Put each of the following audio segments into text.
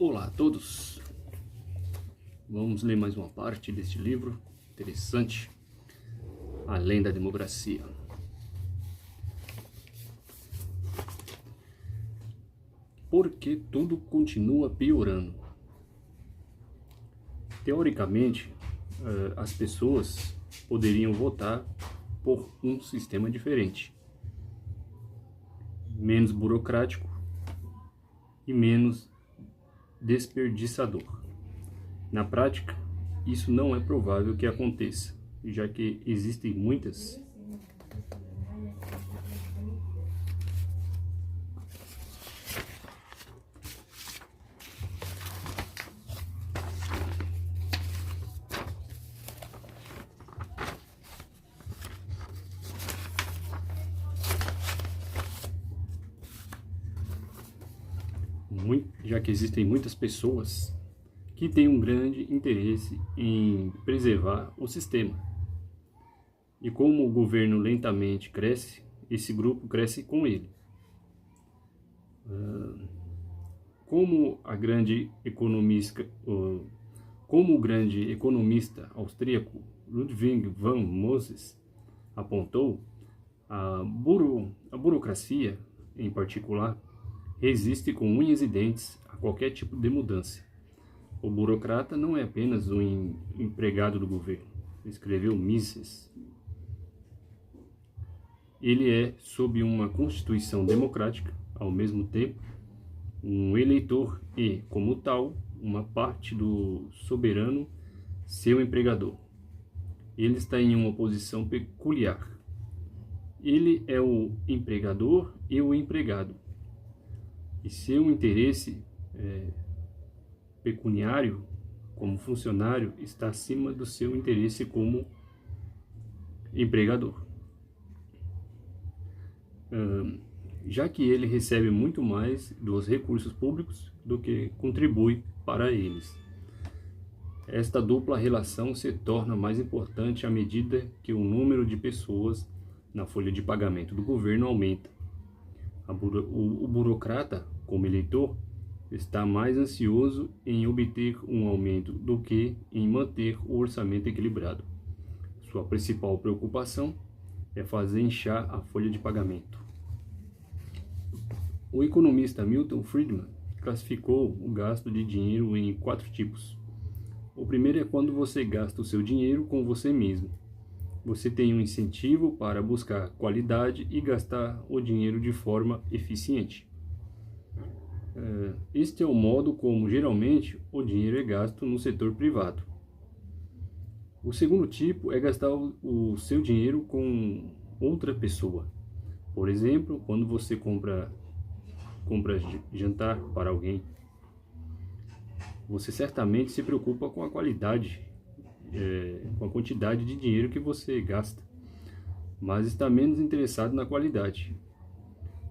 Olá a todos, vamos ler mais uma parte deste livro interessante, Além da Democracia. Por que tudo continua piorando? Teoricamente, as pessoas poderiam votar por um sistema diferente, menos burocrático e menos desperdiçador. Na prática, isso não é provável que aconteça, já que existem muitas muitas pessoas que têm um grande interesse em preservar o sistema. E como o governo lentamente cresce, esse grupo cresce com ele. Como o grande economista austríaco Ludwig von Mises apontou, a burocracia, em particular, resiste com unhas e dentes a qualquer tipo de mudança. O burocrata não é apenas um empregado do governo, escreveu Mises. Ele é, sob uma constituição democrática, ao mesmo tempo, um eleitor e, como tal, uma parte do soberano, seu empregador. Ele está em uma posição peculiar. Ele é o empregador e o empregado. E seu interesse pecuniário como funcionário está acima do seu interesse como empregador. Já que ele recebe muito mais dos recursos públicos do que contribui para eles. Esta dupla relação se torna mais importante à medida que o número de pessoas na folha de pagamento do governo aumenta. O burocrata, como eleitor, está mais ansioso em obter um aumento do que em manter o orçamento equilibrado. Sua principal preocupação é fazer inchar a folha de pagamento. O economista Milton Friedman classificou o gasto de dinheiro em 4 tipos. O primeiro é quando você gasta o seu dinheiro com você mesmo. Você tem um incentivo para buscar qualidade e gastar o dinheiro de forma eficiente. Este é o modo como geralmente o dinheiro é gasto no setor privado. O segundo tipo é gastar o seu dinheiro com outra pessoa. Por exemplo, quando você compra jantar para alguém, você certamente se preocupa com a qualidade, com a quantidade de dinheiro que você gasta, mas está menos interessado na qualidade.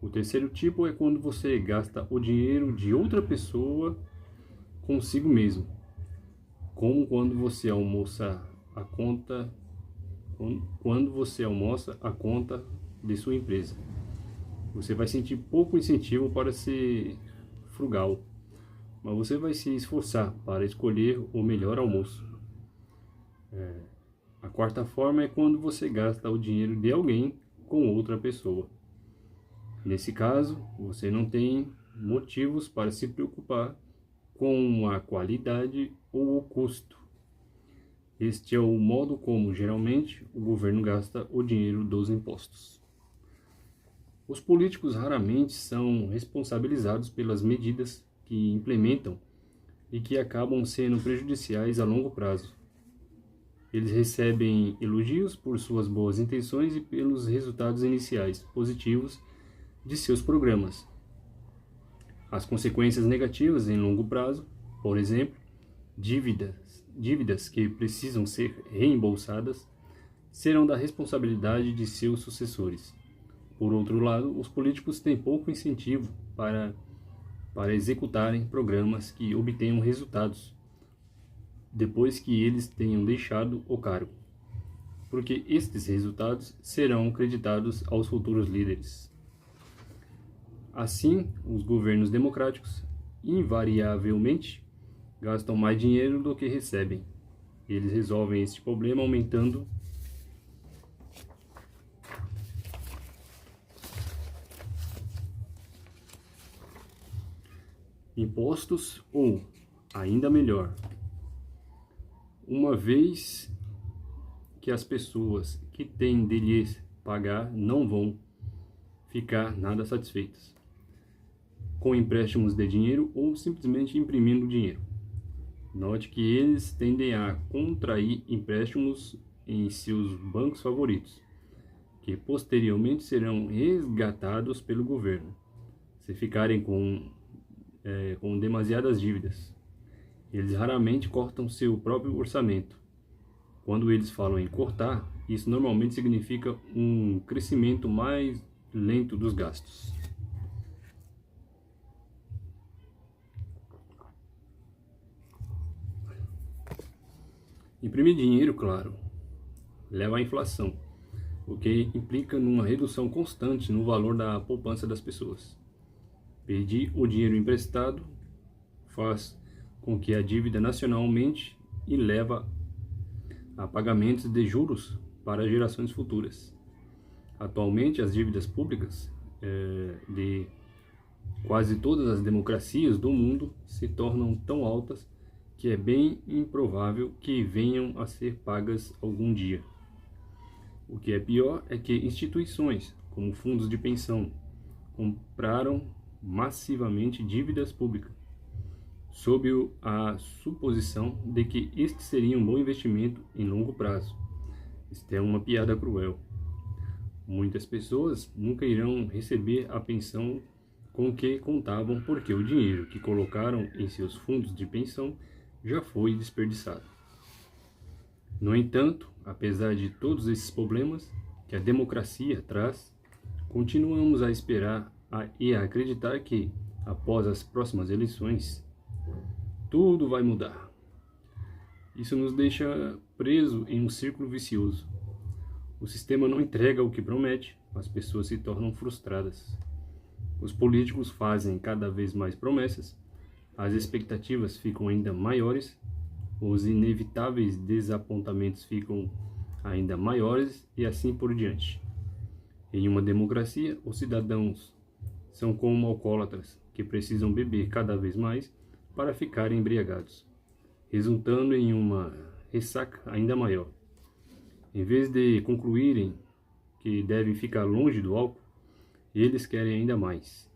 O terceiro tipo é quando você gasta o dinheiro de outra pessoa consigo mesmo, como quando você almoça a conta de sua empresa. Você vai sentir pouco incentivo para ser frugal, mas você vai se esforçar para escolher o melhor almoço. A quarta forma é quando você gasta o dinheiro de alguém com outra pessoa. Nesse caso, você não tem motivos para se preocupar com a qualidade ou o custo. Este é o modo como, geralmente, o governo gasta o dinheiro dos impostos. Os políticos raramente são responsabilizados pelas medidas que implementam e que acabam sendo prejudiciais a longo prazo. Eles recebem elogios por suas boas intenções e pelos resultados iniciais positivos de seus programas. As consequências negativas em longo prazo, por exemplo, dívidas que precisam ser reembolsadas, serão da responsabilidade de seus sucessores. Por outro lado, os políticos têm pouco incentivo para executarem programas que obtenham resultados depois que eles tenham deixado o cargo, porque estes resultados serão creditados aos futuros líderes. Assim, os governos democráticos invariavelmente gastam mais dinheiro do que recebem. Eles resolvem este problema aumentando impostos ou, ainda melhor, uma vez que as pessoas que têm de lhes pagar não vão ficar nada satisfeitas com empréstimos de dinheiro ou simplesmente imprimindo dinheiro. Note que eles tendem a contrair empréstimos em seus bancos favoritos, que posteriormente serão resgatados pelo governo, se ficarem com demasiadas dívidas. Eles raramente cortam seu próprio orçamento. Quando eles falam em cortar, isso normalmente significa um crescimento mais lento dos gastos. Imprimir dinheiro, claro, leva à inflação, o que implica numa redução constante no valor da poupança das pessoas. Pedir o dinheiro emprestado faz com que a dívida nacional aumente e leva a pagamentos de juros para gerações futuras. Atualmente, as dívidas públicas de quase todas as democracias do mundo se tornam tão altas que é bem improvável que venham a ser pagas algum dia. O que é pior é que instituições, como fundos de pensão, compraram massivamente dívidas públicas, sob a suposição de que este seria um bom investimento em longo prazo. Isto é uma piada cruel. Muitas pessoas nunca irão receber a pensão com que contavam porque o dinheiro que colocaram em seus fundos de pensão já foi desperdiçado. No entanto, apesar de todos esses problemas que a democracia traz, continuamos a esperar e a acreditar que, após as próximas eleições, tudo vai mudar. Isso nos deixa preso em um círculo vicioso. O sistema não entrega o que promete, as pessoas se tornam frustradas. Os políticos fazem cada vez mais promessas, as expectativas ficam ainda maiores, os inevitáveis desapontamentos ficam ainda maiores e assim por diante. Em uma democracia, os cidadãos são como alcoólatras que precisam beber cada vez mais para ficarem embriagados, resultando em uma ressaca ainda maior. Em vez de concluírem que devem ficar longe do álcool, eles querem ainda mais.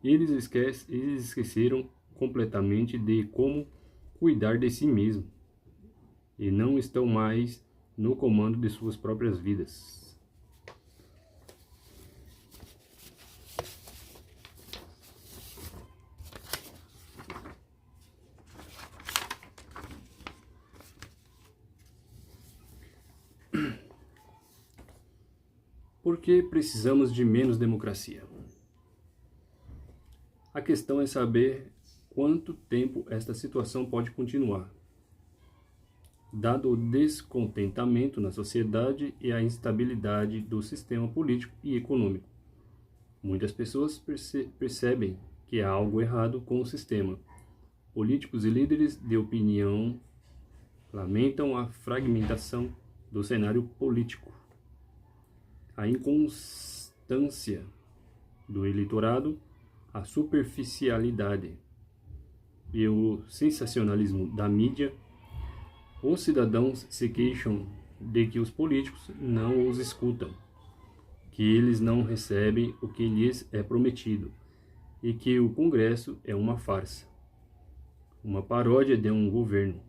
Eles esqueceram completamente de como cuidar de si mesmo e não estão mais no comando de suas próprias vidas. Por que precisamos de menos democracia? A questão é saber quanto tempo esta situação pode continuar, dado o descontentamento na sociedade e a instabilidade do sistema político e econômico. Muitas pessoas percebem que há algo errado com o sistema. Políticos e líderes de opinião lamentam a fragmentação do cenário político, a inconstância do eleitorado, a superficialidade e o sensacionalismo da mídia. Os cidadãos se queixam de que os políticos não os escutam, que eles não recebem o que lhes é prometido e que o Congresso é uma farsa, uma paródia de um governo.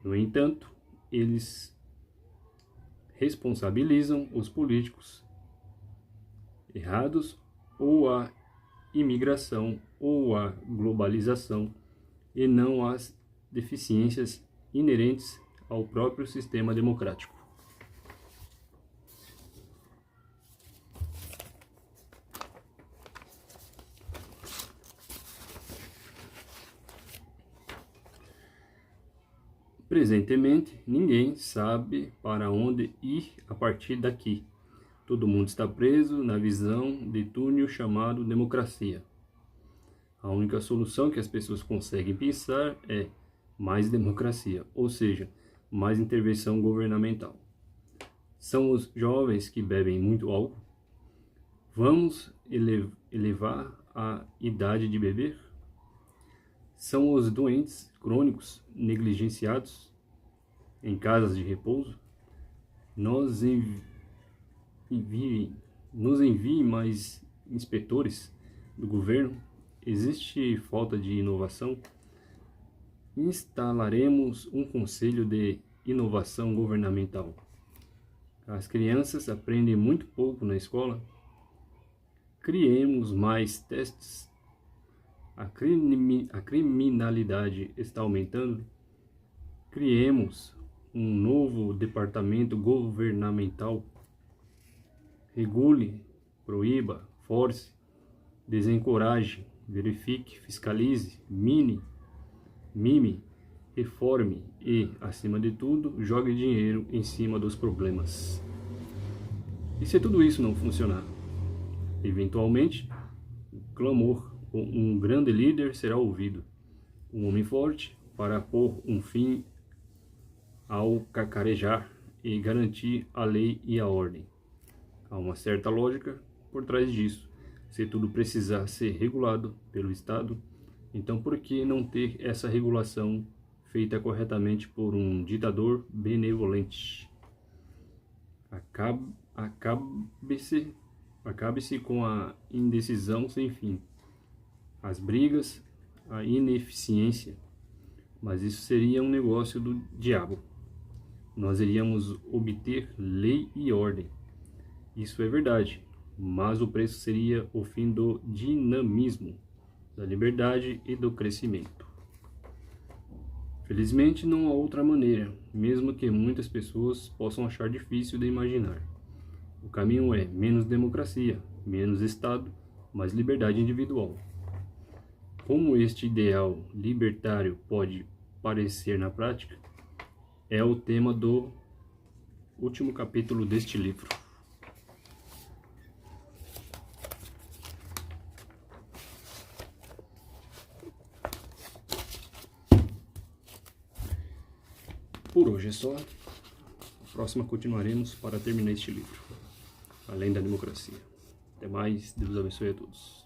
No entanto, eles responsabilizam os políticos errados ou a imigração ou a globalização e não as deficiências inerentes ao próprio sistema democrático. Presentemente, ninguém sabe para onde ir a partir daqui. Todo mundo está preso na visão de túnel chamado democracia. A única solução que as pessoas conseguem pensar é mais democracia, ou seja, mais intervenção governamental. São os jovens que bebem muito álcool? Vamos elevar a idade de beber? São os doentes crônicos negligenciados em casas de repouso? Nos envie mais inspetores do governo? Existe falta de inovação? Instalaremos um conselho de inovação governamental. As crianças aprendem muito pouco na escola? Criemos mais testes? A criminalidade está aumentando? Criemos um novo departamento governamental? Regule, proíba, force, desencoraje, verifique, fiscalize, mime, reforme e, acima de tudo, jogue dinheiro em cima dos problemas. E se tudo isso não funcionar? Eventualmente, o clamor com um grande líder será ouvido. Um homem forte para pôr um fim ao cacarejar e garantir a lei e a ordem. Há uma certa lógica por trás disso. Se tudo precisar ser regulado pelo Estado, então por que não ter essa regulação feita corretamente por um ditador benevolente? Acabe-se com a indecisão sem fim, as brigas, a ineficiência, mas isso seria um negócio do diabo. Nós iríamos obter lei e ordem. Isso é verdade, mas o preço seria o fim do dinamismo, da liberdade e do crescimento. Felizmente não há outra maneira, mesmo que muitas pessoas possam achar difícil de imaginar. O caminho é menos democracia, menos Estado, mais liberdade individual. Como este ideal libertário pode parecer na prática, é o tema do último capítulo deste livro. Por hoje é só. Na próxima continuaremos para terminar este livro. Além da democracia. Até mais. Deus abençoe a todos.